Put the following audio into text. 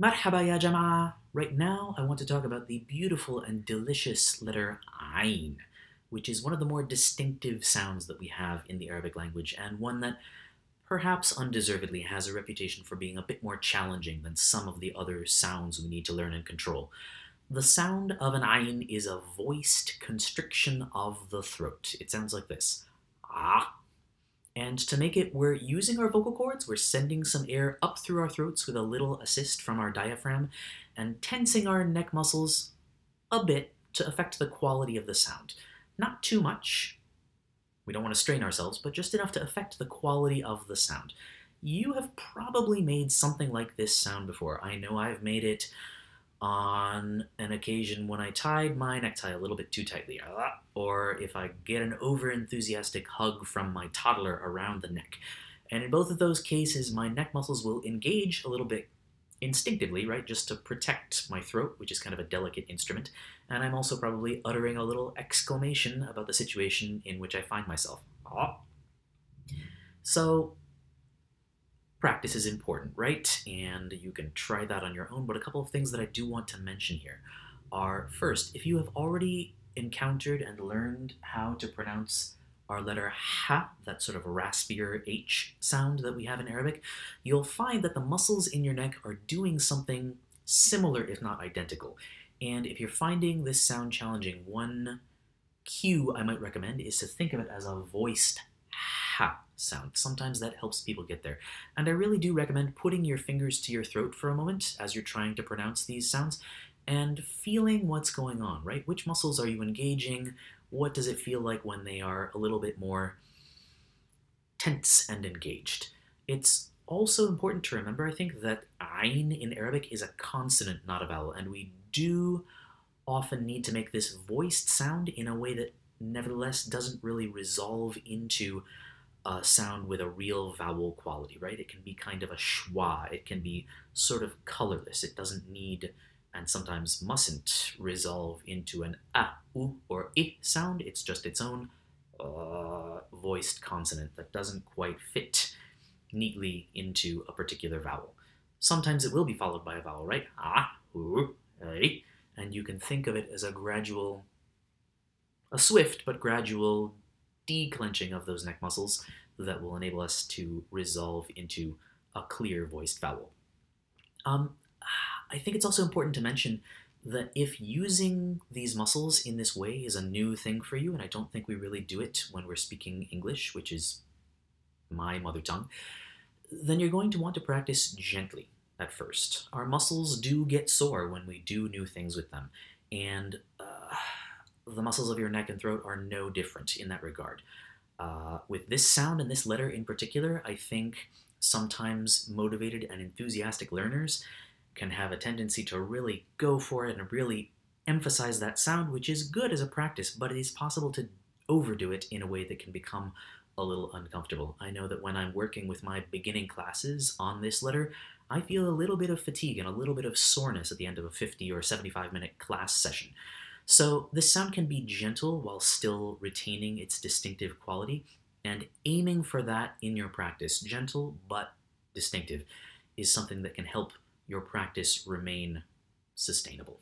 Marhaba ya jama'a. Right now, I want to talk about the beautiful and delicious letter Ain, which is one of the more distinctive sounds that we have in the Arabic language, and one that perhaps undeservedly has a reputation for being a bit more challenging than some of the other sounds we need to learn and control. The sound of an Ain is a voiced constriction of the throat. It sounds like this. Ah. And to make it, we're using our vocal cords, we're sending some air up through our throats with a little assist from our diaphragm, and tensing our neck muscles a bit to affect the quality of the sound. Not too much, we don't want to strain ourselves, but just enough to affect the quality of the sound. You have probably made something like this sound before. I know I've made it on an occasion when I tied my necktie a little bit too tightly, or if I get an over-enthusiastic hug from my toddler around the neck. And in both of those cases, my neck muscles will engage a little bit instinctively, right, just to protect my throat, which is kind of a delicate instrument. And I'm also probably uttering a little exclamation about the situation in which I find myself. So practice is important, right? And you can try that on your own. But a couple of things that I do want to mention here are, first, if you have already encountered and learned how to pronounce our letter ha, that sort of raspier H sound that we have in Arabic, you'll find that the muscles in your neck are doing something similar, if not identical. And if you're finding this sound challenging, one cue I might recommend is to think of it as a voiced ha sound. Sometimes that helps people get there. And I really do recommend putting your fingers to your throat for a moment as you're trying to pronounce these sounds and feeling what's going on, right? Which muscles are you engaging? What does it feel like when they are a little bit more tense and engaged? It's also important to remember, I think, that Ain in Arabic is a consonant, not a vowel, and we do often need to make this voiced sound in a way that nevertheless doesn't really resolve into a sound with a real vowel quality, right? It can be kind of a schwa. It can be sort of colorless. It doesn't need, and sometimes mustn't, resolve into an a, u, or I sound. It's just its own voiced consonant that doesn't quite fit neatly into a particular vowel. Sometimes it will be followed by a vowel, right? Ah, u, I, and you can think of it as a swift but gradual declenching of those neck muscles that will enable us to resolve into a clear voiced vowel. Um, I think it's also important to mention that if using these muscles in this way is a new thing for you, and I don't think we really do it when we're speaking English, which is my mother tongue, then you're going to want to practice gently at first. Our muscles do get sore when we do new things with them, and the muscles of your neck and throat are no different in that regard. With this sound and this letter in particular, I think sometimes motivated and enthusiastic learners can have a tendency to really go for it and really emphasize that sound, which is good as a practice, but it is possible to overdo it in a way that can become a little uncomfortable. I know that when I'm working with my beginning classes on this letter, I feel a little bit of fatigue and a little bit of soreness at the end of a 50 or 75-minute class session. So this sound can be gentle while still retaining its distinctive quality, and aiming for that in your practice, gentle but distinctive, is something that can help your practice remain sustainable.